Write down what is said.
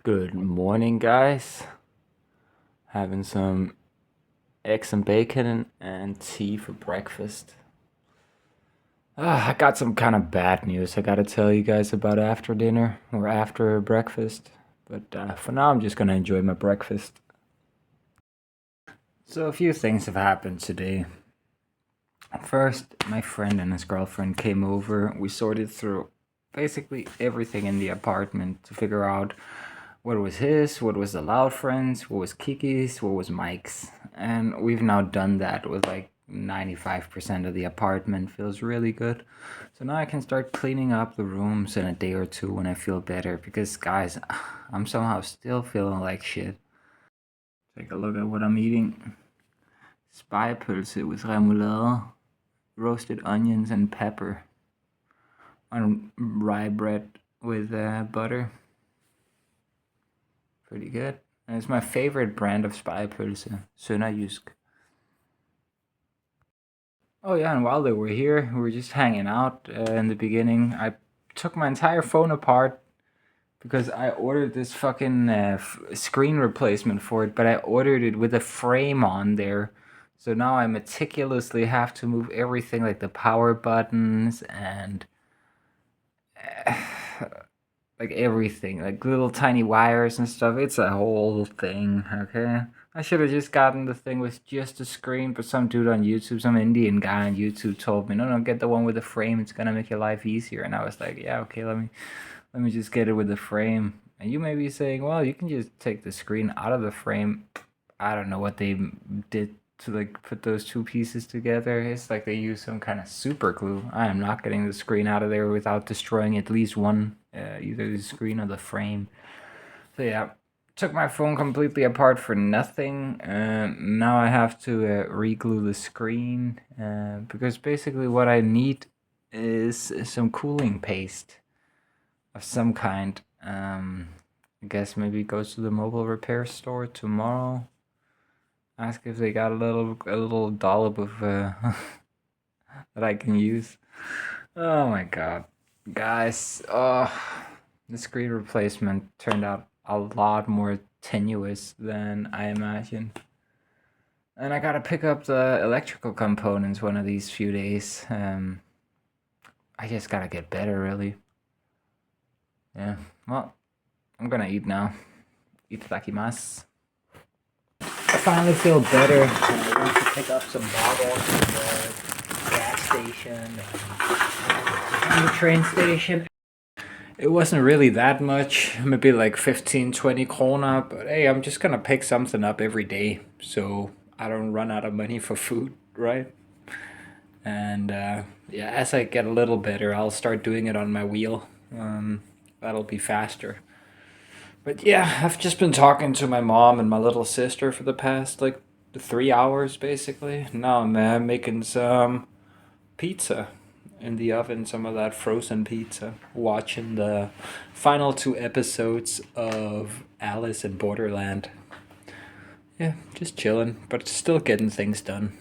Good morning, guys. Having some eggs and bacon and tea for breakfast. I got some kind of bad news I gotta tell you guys about after dinner or after breakfast. But for now, I'm just gonna enjoy my breakfast. So, a few things have happened today. First, my friend and his girlfriend came over. We sorted through basically everything in the apartment to figure out what was his, what was the loud friends, what was Kiki's, what was Mike's. And we've now done that with like 95% of the apartment. Feels really good. So now I can start cleaning up the rooms in a day or two when I feel better. Because, guys, I'm somehow still feeling like shit. Take a look at what I'm eating. Spejepølse with remoulade, roasted onions and pepper on rye bread with butter. Pretty good. And it's my favorite brand of spejepølse, Sønderjysk. Oh yeah, and while they were here, we were just hanging out in the beginning. I took my entire phone apart because I ordered this fucking screen replacement for it, but I ordered it with a frame on there. So now I meticulously have to move everything like the power buttons and like everything, like little tiny wires and stuff. It's a whole thing, okay? I should have just gotten the thing with just a screen, but some dude on YouTube, some Indian guy on YouTube told me, no, get the one with the frame. It's gonna make your life easier. And I was like, yeah, okay, let me just get it with the frame. And you may be saying, well, you can just take the screen out of the frame. I don't know what they did to like put those two pieces together. It's like they use some kind of super glue. I am not getting the screen out of there without destroying at least one, either the screen or the frame. So yeah, took my phone completely apart for nothing. Now I have to re-glue the screen because basically what I need is some cooling paste of some kind. I guess maybe go to the mobile repair store tomorrow. Ask if they got a little dollop of that I can use. Oh my god, guys! Oh, the screen replacement turned out a lot more tenuous than I imagined. And I gotta pick up the electrical components one of these few days. I just gotta get better, really. Yeah. Well, I'm gonna eat now. Itadakimasu. I finally feel better. I went to pick up some bottles from the gas station and the train station. It wasn't really that much, maybe like 15, 20 krona, but hey, I'm just gonna pick something up every day so I don't run out of money for food, right? And yeah, as I get a little better, I'll start doing it on my wheel. That'll be faster. But yeah, I've just been talking to my mom and my little sister for the past like 3 hours basically. Now I'm making some pizza in the oven, some of that frozen pizza. Watching the final two episodes of Alice in Borderland. Yeah, just chilling, but still getting things done.